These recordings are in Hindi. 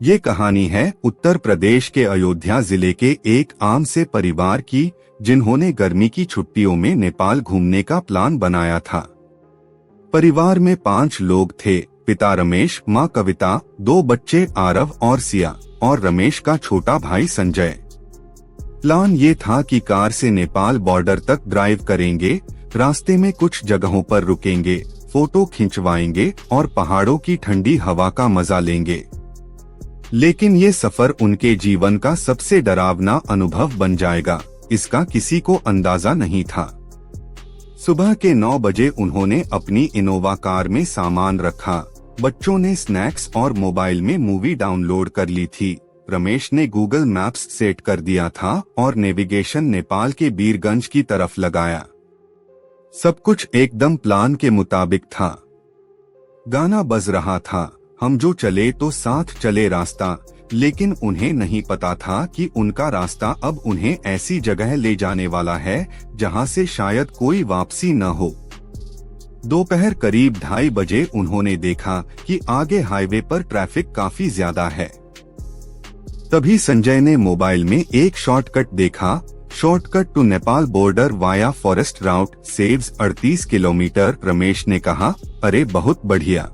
ये कहानी है उत्तर प्रदेश के अयोध्या जिले के एक आम से परिवार की, जिन्होंने गर्मी की छुट्टियों में नेपाल घूमने का प्लान बनाया था। परिवार में 5 लोग थे। पिता रमेश, माँ कविता, 2 बच्चे आरव और सिया, और रमेश का छोटा भाई संजय। प्लान ये था कि कार से नेपाल बॉर्डर तक ड्राइव करेंगे, रास्ते में कुछ जगहों पर रुकेंगे, फोटो खिंचवाएंगे और पहाड़ों की ठंडी हवा का मजा लेंगे। लेकिन ये सफर उनके जीवन का सबसे डरावना अनुभव बन जाएगा, इसका किसी को अंदाजा नहीं था। सुबह के 9 बजे उन्होंने अपनी इनोवा कार में सामान रखा। बच्चों ने स्नैक्स और मोबाइल में मूवी डाउनलोड कर ली थी। रमेश ने गूगल मैप्स सेट कर दिया था और नेविगेशन नेपाल के बीरगंज की तरफ लगाया। सब कुछ एकदम प्लान के मुताबिक था। गाना बज रहा था, हम जो चले तो साथ चले रास्ता, लेकिन उन्हें नहीं पता था कि उनका रास्ता अब उन्हें ऐसी जगह ले जाने वाला है जहां से शायद कोई वापसी न हो। दोपहर करीब 2:30 बजे उन्होंने देखा कि आगे हाईवे पर ट्रैफिक काफी ज्यादा है। तभी संजय ने मोबाइल में एक शॉर्टकट देखा। Shortcut to Nepal border via forest route saves 38 kilometre. Ramesh ने कहा, अरे बहुत बढ़िया,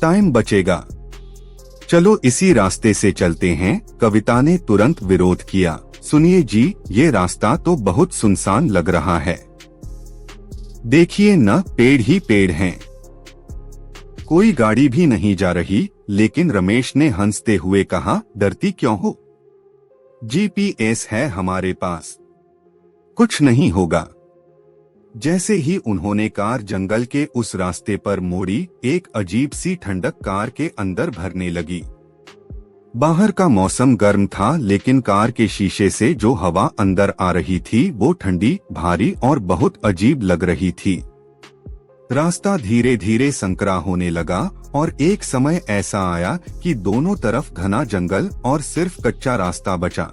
टाइम बचेगा, चलो इसी रास्ते से चलते हैं। कविता ने तुरंत विरोध किया, सुनिए जी, ये रास्ता तो बहुत सुनसान लग रहा है। देखिए न, पेड़ ही पेड़ हैं, कोई गाड़ी भी नहीं जा रही। लेकिन रमेश ने हंसते हुए कहा, डरती क्यों हो, जीपीएस है हमारे पास, कुछ नहीं होगा। जैसे ही उन्होंने कार जंगल के उस रास्ते पर मोड़ी, एक अजीब सी ठंडक कार के अंदर भरने लगी। बाहर का मौसम गर्म था, लेकिन कार के शीशे से जो हवा अंदर आ रही थी वो ठंडी, भारी और बहुत अजीब लग रही थी। रास्ता धीरे धीरे संकरा होने लगा और एक समय ऐसा आया कि दोनों तरफ घना जंगल और सिर्फ कच्चा रास्ता बचा।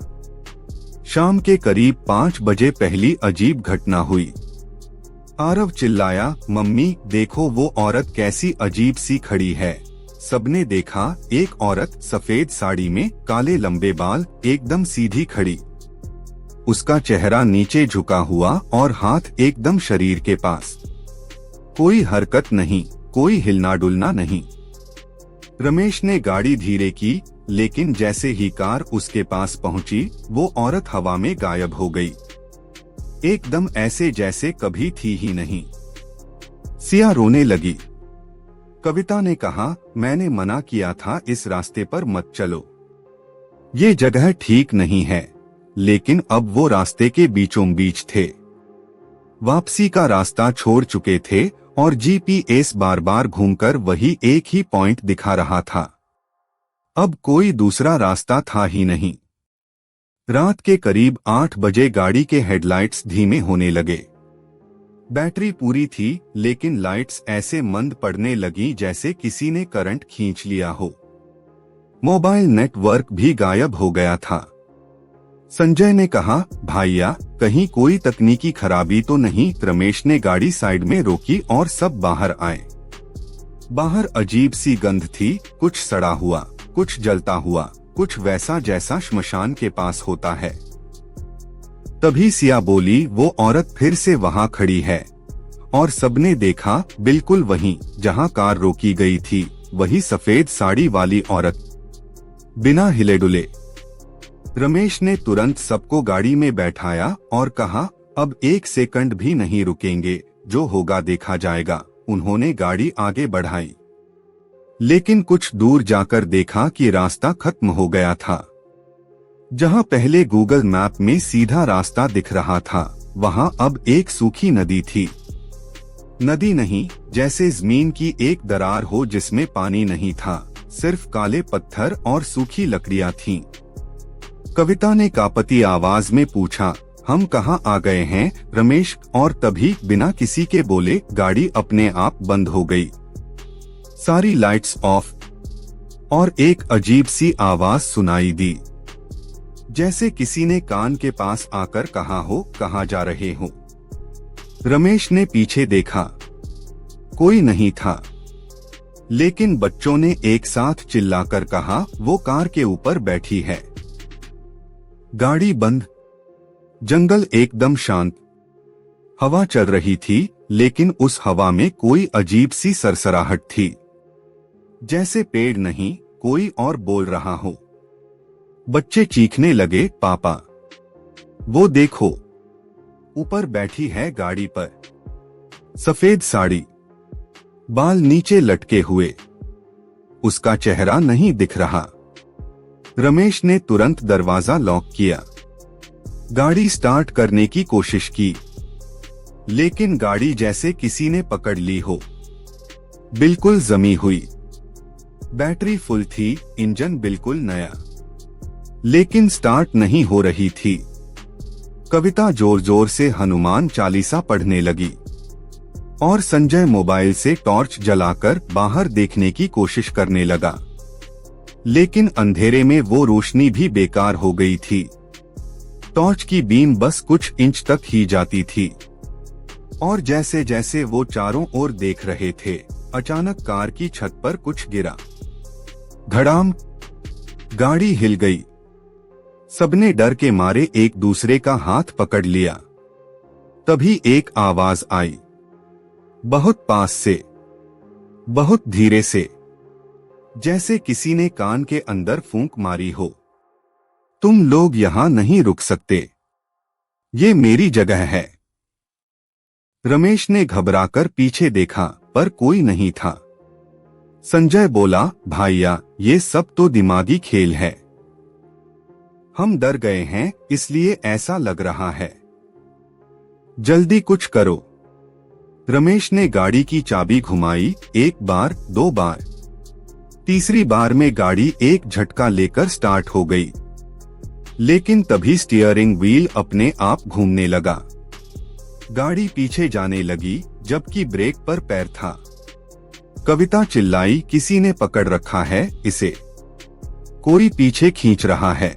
शाम के करीब 5 बजे पहली अजीब घटना हुई। आरव चिल्लाया, मम्मी देखो वो औरत कैसी अजीब सी खड़ी है। सबने देखा, एक औरत सफेद साड़ी में, काले लंबे बाल, एकदम सीधी खड़ी। उसका चेहरा नीचे झुका हुआ और हाथ एकदम शरीर के पास। कोई हरकत नहीं, कोई हिलना डुलना नहीं। रमेश ने गाड़ी धीरे की, लेकिन जैसे ही कार उसके पास पहुंची, वो औरत हवा में गायब हो गई, एकदम ऐसे जैसे कभी थी ही नहीं। सिया रोने लगी। कविता ने कहा, मैंने मना किया था इस रास्ते पर मत चलो, ये जगह ठीक नहीं है। लेकिन अब वो रास्ते के बीचों बीच थे, वापसी का रास्ता छोड़ चुके थे और जीपीएस बार बार घूमकर वही एक ही पॉइंट दिखा रहा था। अब कोई दूसरा रास्ता था ही नहीं। रात के करीब 8 बजे गाड़ी के हेडलाइट्स धीमे होने लगे। बैटरी पूरी थी, लेकिन लाइट्स ऐसे मंद पड़ने लगी जैसे किसी ने करंट खींच लिया हो। मोबाइल नेटवर्क भी गायब हो गया था। संजय ने कहा, भाइया कहीं कोई तकनीकी खराबी तो नहीं। रमेश ने गाड़ी साइड में रोकी और सब बाहर आए। बाहर अजीब सी गंध थी, कुछ सड़ा हुआ, कुछ जलता हुआ, कुछ वैसा जैसा श्मशान के पास होता है। तभी सिया बोली, वो औरत फिर से वहां खड़ी है। और सबने देखा, बिल्कुल वहीं जहां कार रोकी गई थी, वही सफेद साड़ी वाली औरत, बिना हिले डुले। रमेश ने तुरंत सबको गाड़ी में बैठाया और कहा, अब 1 सेकंड भी नहीं रुकेंगे, जो होगा देखा जाएगा। उन्होंने गाड़ी आगे बढ़ाई, लेकिन कुछ दूर जाकर देखा कि रास्ता खत्म हो गया था। जहां पहले गूगल मैप में सीधा रास्ता दिख रहा था, वहां अब एक सूखी नदी थी। नदी नहीं, जैसे जमीन की एक दरार हो जिसमें पानी नहीं था, सिर्फ काले पत्थर और सूखी लकड़ियां थीं। कविता ने कांपती आवाज में पूछा, हम कहाँ आ गए हैं रमेश? और तभी बिना किसी के बोले गाड़ी अपने आप बंद हो गई, सारी लाइट्स ऑफ, और एक अजीब सी आवाज सुनाई दी, जैसे किसी ने कान के पास आकर कहा हो, कहाँ जा रहे हो? रमेश ने पीछे देखा, कोई नहीं था। लेकिन बच्चों ने एक साथ चिल्लाकर कहा, वो कार के ऊपर बैठी है। गाड़ी बंद। जंगल एकदम शांत। हवा चल रही थी, लेकिन उस हवा में कोई अजीब सी सरसराहट थी, जैसे पेड़ नहीं कोई और बोल रहा हो। बच्चे चीखने लगे, पापा वो देखो, ऊपर बैठी है गाड़ी पर, सफेद साड़ी, बाल नीचे लटके हुए, उसका चेहरा नहीं दिख रहा। रमेश ने तुरंत दरवाजा लॉक किया, गाड़ी स्टार्ट करने की कोशिश की, लेकिन गाड़ी जैसे किसी ने पकड़ ली हो, बिल्कुल जमी हुई। बैटरी फुल थी, इंजन बिल्कुल नया, लेकिन स्टार्ट नहीं हो रही थी। कविता जोर जोर से हनुमान चालीसा पढ़ने लगी और संजय मोबाइल से टॉर्च जलाकर बाहर देखने की कोशिश करने लगा, लेकिन अंधेरे में वो रोशनी भी बेकार हो गई थी। टॉर्च की बीम बस कुछ इंच तक ही जाती थी, और जैसे जैसे वो चारों ओर देख रहे थे, अचानक कार की छत पर कुछ गिरा। धड़ाम, गाड़ी हिल गई। सबने डर के मारे एक दूसरे का हाथ पकड़ लिया। तभी एक आवाज आई, बहुत पास से, बहुत धीरे से, जैसे किसी ने कान के अंदर फूंक मारी हो। तुम लोग यहां नहीं रुक सकते, ये मेरी जगह है। रमेश ने घबराकर पीछे देखा, पर कोई नहीं था। संजय बोला, भाइया ये सब तो दिमागी खेल है, हम डर गए हैं इसलिए ऐसा लग रहा है, जल्दी कुछ करो। रमेश ने गाड़ी की चाबी घुमाई, एक बार, दो बार, तीसरी बार में गाड़ी एक झटका लेकर स्टार्ट हो गई, लेकिन तभी स्टीयरिंग व्हील अपने आप घूमने लगा। गाड़ी पीछे जाने लगी, जबकि ब्रेक पर पैर था। कविता चिल्लाई, किसी ने पकड़ रखा है इसे, कोई पीछे खींच रहा है।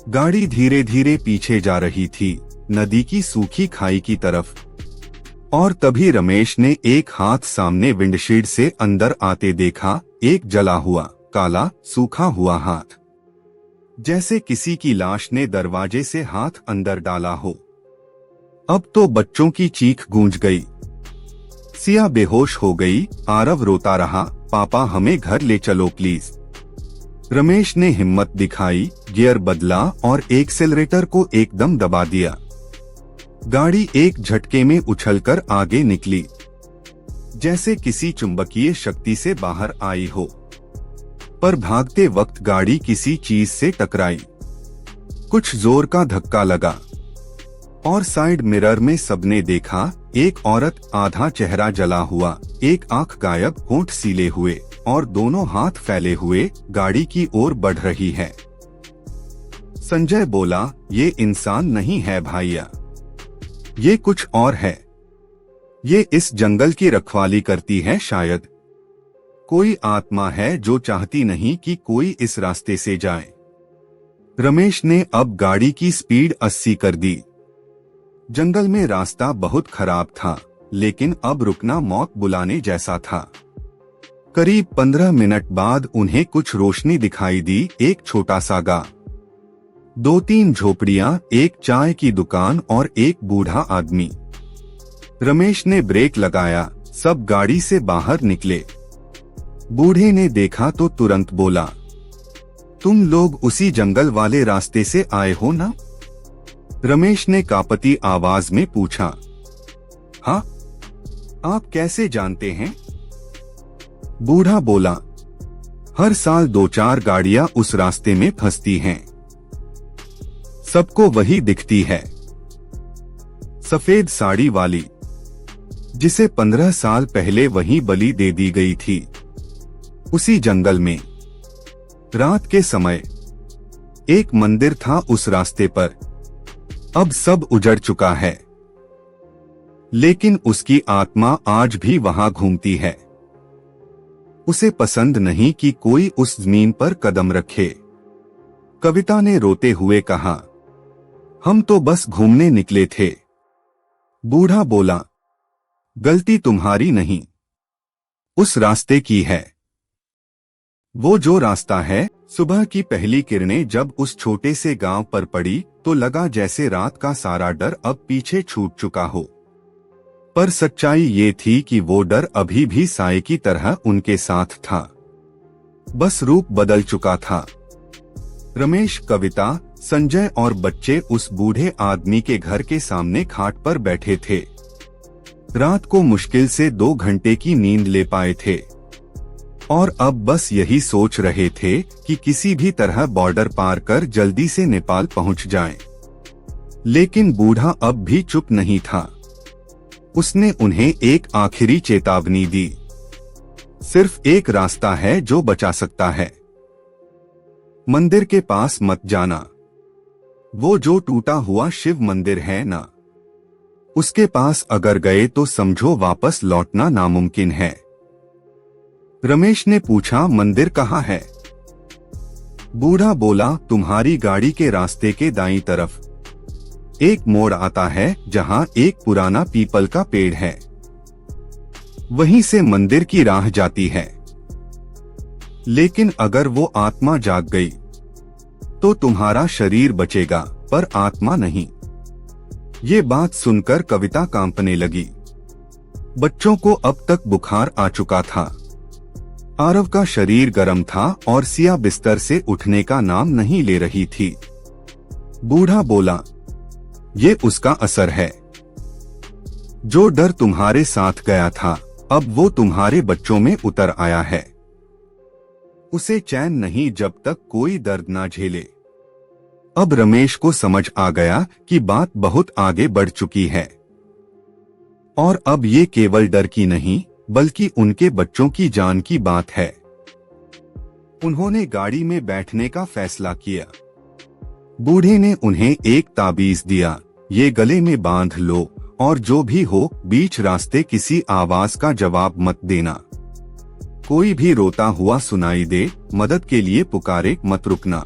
गाड़ी धीरे धीरे पीछे जा रही थी, नदी की सूखी खाई की तरफ, और तभी रमेश ने एक हाथ सामने विंडशील्ड से अंदर आते देखा, एक जला हुआ, काला, सूखा हुआ हाथ, जैसे किसी की लाश ने दरवाजे से हाथ अंदर डाला हो। अब तो बच्चों की चीख गूंज गई। सिया बेहोश हो गई, आरव रोता रहा, पापा हमें घर ले चलो प्लीज। रमेश ने हिम्मत दिखाई, गियर बदला और एक्सेलरेटर को एकदम दबा दिया। गाड़ी एक झटके में उछलकर आगे निकली, जैसे किसी चुंबकीय शक्ति से बाहर आई हो, पर भागते वक्त गाड़ी किसी चीज से टकराई। कुछ जोर का धक्का लगा और साइड मिरर में सबने देखा, एक औरत, आधा चेहरा जला हुआ, एक आंख गायब, होंठ सीले हुए और दोनों हाथ फैले हुए, गाड़ी की ओर बढ़ रही है। संजय बोला, ये इंसान नहीं है भाइया, ये कुछ और है, ये इस जंगल की रखवाली करती है शायद, कोई आत्मा है जो चाहती नहीं कि कोई इस रास्ते से जाए। रमेश ने अब गाड़ी की स्पीड 80 कर दी। जंगल में रास्ता बहुत खराब था, लेकिन अब रुकना मौत बुलाने जैसा था। करीब 15 मिनट बाद उन्हें कुछ रोशनी दिखाई दी, एक छोटा सा गांव, 2-3 झोपड़ियां, एक चाय की दुकान और एक बूढ़ा आदमी। रमेश ने ब्रेक लगाया, सब गाड़ी से बाहर निकले। बूढ़े ने देखा तो तुरंत बोला, तुम लोग उसी जंगल वाले रास्ते से आए हो ना? रमेश ने कांपती आवाज में पूछा। हाँ, आप कैसे जानते हैं? बूढ़ा बोला, हर साल 2-4 गाड़ियां उस रास्ते में फंसती हैं, सबको वही दिखती है, सफेद साड़ी वाली, जिसे 15 साल पहले वहीं बलि दे दी गई थी, उसी जंगल में। रात के समय एक मंदिर था उस रास्ते पर, अब सब उजड़ चुका है, लेकिन उसकी आत्मा आज भी वहां घूमती है। उसे पसंद नहीं कि कोई उस जमीन पर कदम रखे। कविता ने रोते हुए कहा, हम तो बस घूमने निकले थे। बूढ़ा बोला, गलती तुम्हारी नहीं, उस रास्ते की है। वो जो रास्ता है। सुबह की पहली किरणें जब उस छोटे से गांव पर पड़ी तो लगा जैसे रात का सारा डर अब पीछे छूट चुका हो। पर सच्चाई ये थी कि वो डर अभी भी साए की तरह उनके साथ था, बस रूप बदल चुका था। रमेश, कविता, संजय और बच्चे उस बूढ़े आदमी के घर के सामने खाट पर बैठे थे। रात को मुश्किल से 2 घंटे की नींद ले पाए थे और अब बस यही सोच रहे थे कि किसी भी तरह बॉर्डर पार कर जल्दी से नेपाल पहुंच जाएं। लेकिन बूढ़ा अब भी चुप नहीं था। उसने उन्हें एक आखिरी चेतावनी दी। सिर्फ एक रास्ता है जो बचा सकता है। मंदिर के पास मत जाना। वो जो टूटा हुआ शिव मंदिर है ना, उसके पास अगर गए तो समझो वापस लौटना नामुमकिन है। रमेश ने पूछा, मंदिर कहाँ है? बूढ़ा बोला, तुम्हारी गाड़ी के रास्ते के दाईं तरफ एक मोड़ आता है जहाँ एक पुराना पीपल का पेड़ है। वहीं से मंदिर की राह जाती है। लेकिन अगर वो आत्मा जाग गई तो तुम्हारा शरीर बचेगा पर आत्मा नहीं। ये बात सुनकर कविता कांपने लगी। बच्चों को अब तक बुखार आ चुका था। आरव का शरीर गर्म था और सिया बिस्तर से उठने का नाम नहीं ले रही थी। बूढ़ा बोला, ये उसका असर है। जो डर तुम्हारे साथ गया था अब वो तुम्हारे बच्चों में उतर आया है। उसे चैन नहीं जब तक कोई दर्द ना झेले। अब रमेश को समझ आ गया कि बात बहुत आगे बढ़ चुकी है और अब ये केवल डर की नहीं बल्कि उनके बच्चों की जान की बात है। उन्होंने गाड़ी में बैठने का फैसला किया। बूढ़े ने उन्हें एक ताबीज दिया, ये गले में बांध लो और जो भी हो बीच रास्ते किसी आवाज का जवाब मत देना। कोई भी रोता हुआ सुनाई दे, मदद के लिए पुकारे, मत रुकना,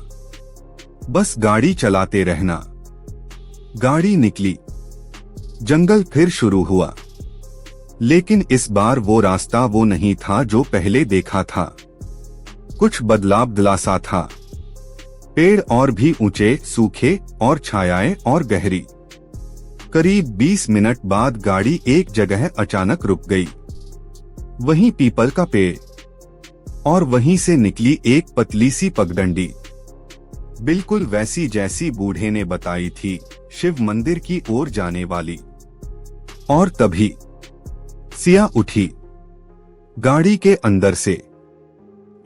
बस गाड़ी चलाते रहना। गाड़ी निकली। जंगल फिर शुरू हुआ। लेकिन इस बार वो रास्ता वो नहीं था जो पहले देखा था। कुछ बदलाव सा था। पेड़ और भी ऊंचे, सूखे और छायाएं और गहरी। करीब 20 मिनट बाद गाड़ी एक जगह अचानक रुक गई। वहीं पीपल का पेड़ और वहीं से निकली एक पतली सी पगडंडी, बिल्कुल वैसी जैसी बूढ़े ने बताई थी, शिव मंदिर की ओर जाने वाली। और तभी सिया उठी गाड़ी के अंदर से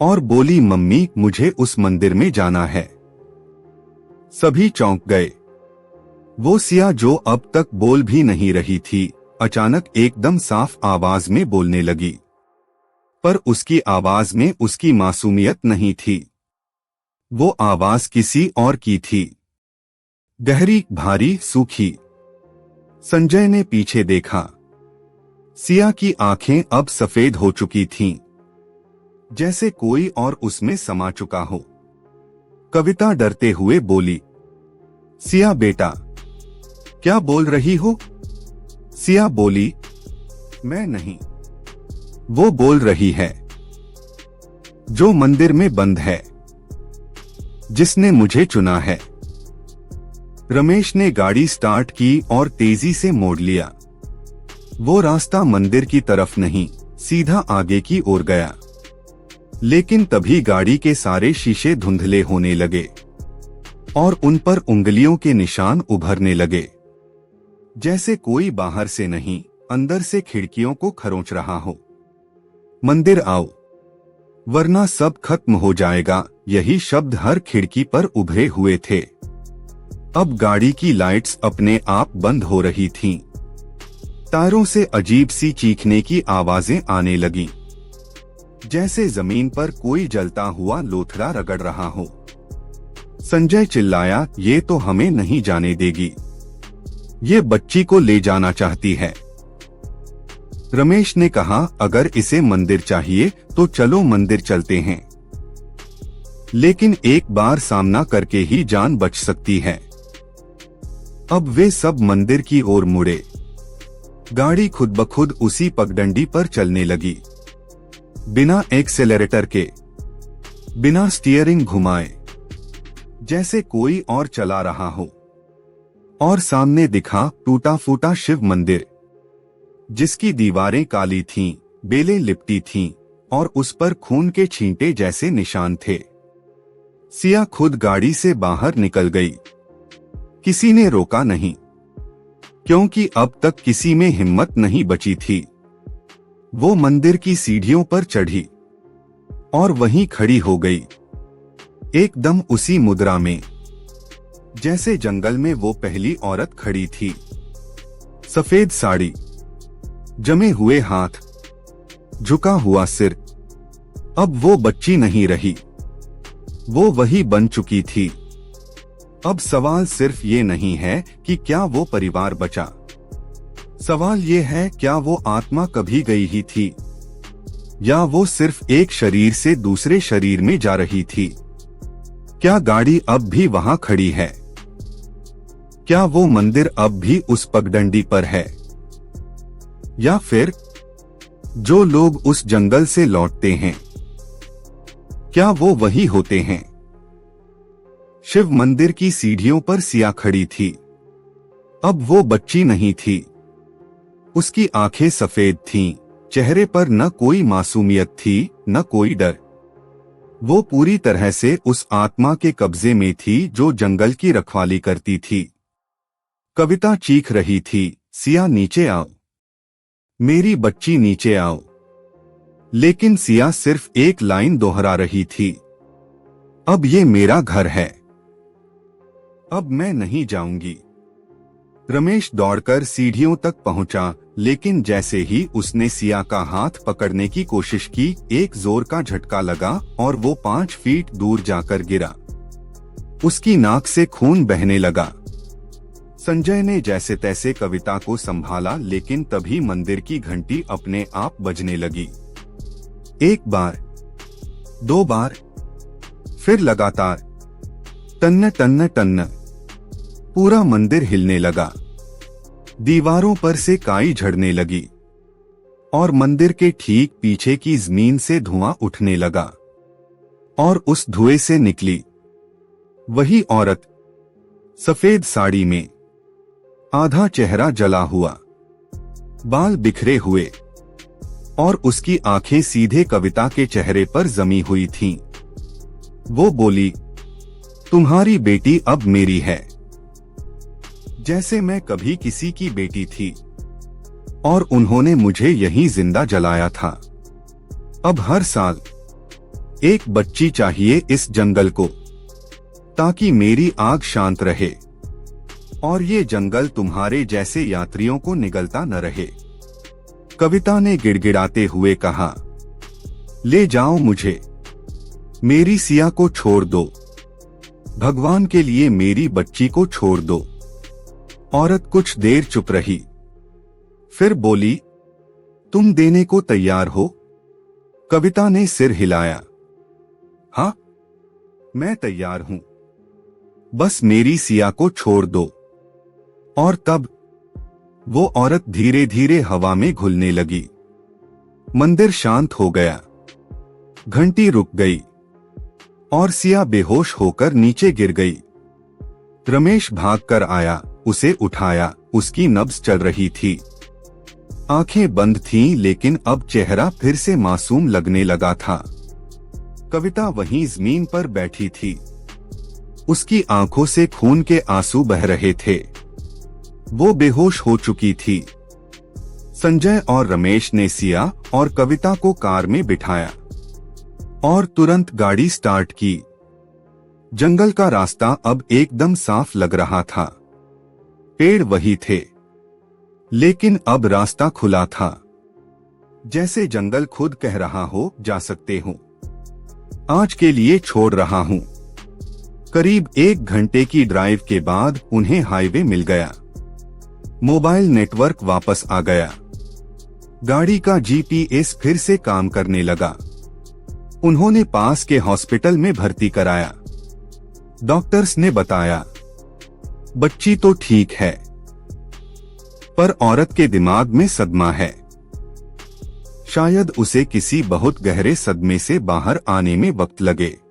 और बोली, मम्मी मुझे उस मंदिर में जाना है। सभी चौंक गए। वो सिया जो अब तक बोल भी नहीं रही थी अचानक एकदम साफ आवाज में बोलने लगी। पर उसकी आवाज में उसकी मासूमियत नहीं थी। वो आवाज किसी और की थी, गहरी, भारी, सूखी। संजय ने पीछे देखा। सिया की आंखें अब सफेद हो चुकी थीं, जैसे कोई और उसमें समा चुका हो। कविता डरते हुए बोली, सिया बेटा क्या बोल रही हो? सिया बोली, मैं नहीं, वो बोल रही है जो मंदिर में बंद है, जिसने मुझे चुना है। रमेश ने गाड़ी स्टार्ट की और तेजी से मोड़ लिया। वो रास्ता मंदिर की तरफ नहीं, सीधा आगे की ओर गया। लेकिन तभी गाड़ी के सारे शीशे धुंधले होने लगे और उन पर उंगलियों के निशान उभरने लगे, जैसे कोई बाहर से नहीं अंदर से खिड़कियों को खरोंच रहा हो। मंदिर आओ वरना सब खत्म हो जाएगा, यही शब्द हर खिड़की पर उभरे हुए थे। अब गाड़ी की लाइट्स अपने आप बंद हो रही थीं। टायरों से अजीब सी चीखने की आवाजें आने लगीं, जैसे जमीन पर कोई जलता हुआ लोथड़ा रगड़ रहा हो। संजय चिल्लाया, ये तो हमें नहीं जाने देगी, ये बच्ची को ले जाना चाहती है। रमेश ने कहा, अगर इसे मंदिर चाहिए तो चलो मंदिर चलते हैं, लेकिन एक बार सामना करके ही जान बच सकती है। अब वे सब मंदिर की ओर मुड़े। गाड़ी खुद ब खुद उसी पगडंडी पर चलने लगी। बिना एक्सेलरेटर के, बिना स्टीयरिंग घुमाए, जैसे कोई और चला रहा हो। और सामने दिखा टूटा फूटा शिव मंदिर, जिसकी दीवारें काली थीं, बेलें लिपटी थीं और उस पर खून के छींटे जैसे निशान थे। सिया खुद गाड़ी से बाहर निकल गई। किसी ने रोका नहीं, क्योंकि अब तक किसी में हिम्मत नहीं बची थी। वो मंदिर की सीढ़ियों पर चढ़ी और वहीं खड़ी हो गई, एकदम उसी मुद्रा में जैसे जंगल में वो पहली औरत खड़ी थी। सफेद साड़ी, जमे हुए हाथ, झुका हुआ सिर। अब वो बच्ची नहीं रही, वो वही बन चुकी थी। अब सवाल सिर्फ ये नहीं है कि क्या वो परिवार बचा, सवाल ये है क्या वो आत्मा कभी गई ही थी, या वो सिर्फ एक शरीर से दूसरे शरीर में जा रही थी। क्या गाड़ी अब भी वहां खड़ी है, क्या वो मंदिर अब भी उस पगडंडी पर है, या फिर जो लोग उस जंगल से लौटते हैं, क्या वो वही होते हैं। शिव मंदिर की सीढ़ियों पर सिया खड़ी थी। अब वो बच्ची नहीं थी। उसकी आंखें सफेद थीं, चेहरे पर न कोई मासूमियत थी, न कोई डर। वो पूरी तरह से उस आत्मा के कब्जे में थी जो जंगल की रखवाली करती थी। कविता चीख रही थी, सिया नीचे आओ, मेरी बच्ची नीचे आओ। लेकिन सिया सिर्फ एक लाइन दोहरा रही थी, अब ये मेरा घर है, अब मैं नहीं जाऊंगी। रमेश दौड़कर सीढ़ियों तक पहुंचा, लेकिन जैसे ही उसने सिया का हाथ पकड़ने की कोशिश की, एक जोर का झटका लगा और वो 5 फीट दूर जाकर गिरा। उसकी नाक से खून बहने लगा। संजय ने जैसे तैसे कविता को संभाला, लेकिन तभी मंदिर की घंटी अपने आप बजने लगी। 1 बार, 2 बार, फिर लगातार टन्न टन्न टन्न। पूरा मंदिर हिलने लगा, दीवारों पर से काई झड़ने लगी और मंदिर के ठीक पीछे की जमीन से धुआं उठने लगा। और उस धुएं से निकली वही औरत, सफेद साड़ी में, आधा चेहरा जला हुआ, बाल बिखरे हुए, और उसकी आंखें सीधे कविता के चेहरे पर जमी हुई थीं। वो बोली, तुम्हारी बेटी अब मेरी है, जैसे मैं कभी किसी की बेटी थी, और उन्होंने मुझे यहीं जिंदा जलाया था। अब हर साल एक बच्ची चाहिए इस जंगल को, ताकि मेरी आग शांत रहे और ये जंगल तुम्हारे जैसे यात्रियों को निगलता न रहे। कविता ने गिड़गिड़ाते हुए कहा, ले जाओ मुझे, मेरी सिया को छोड़ दो, भगवान के लिए मेरी बच्ची को छोड़ दो। औरत कुछ देर चुप रही, फिर बोली, तुम देने को तैयार हो? कविता ने सिर हिलाया। हाँ, मैं तैयार हूं, बस मेरी सिया को छोड़ दो। और तब वो औरत धीरे धीरे हवा में घुलने लगी। मंदिर शांत हो गया, घंटी रुक गई और सिया बेहोश होकर नीचे गिर गई। रमेश भागकर आया, उसे उठाया। उसकी नब्ज चल रही थी, आंखें बंद थीं, लेकिन अब चेहरा फिर से मासूम लगने लगा था। कविता वहीं जमीन पर बैठी थी, उसकी आंखों से खून के आंसू बह रहे थे। वो बेहोश हो चुकी थी। संजय और रमेश ने सिया और कविता को कार में बिठाया और तुरंत गाड़ी स्टार्ट की। जंगल का रास्ता अब एकदम साफ लग रहा था। पेड़ वही थे, लेकिन अब रास्ता खुला था, जैसे जंगल खुद कह रहा हो, जा सकते हो, आज के लिए छोड़ रहा हूं। करीब 1 घंटे की ड्राइव के बाद उन्हें हाईवे मिल गया। मोबाइल नेटवर्क वापस आ गया। गाड़ी का जीपीएस फिर से काम करने लगा। उन्होंने पास के हॉस्पिटल में भर्ती कराया। डॉक्टर्स ने बताया, बच्ची तो ठीक है, पर औरत के दिमाग में सदमा है। शायद उसे किसी बहुत गहरे सदमे से बाहर आने में वक्त लगे।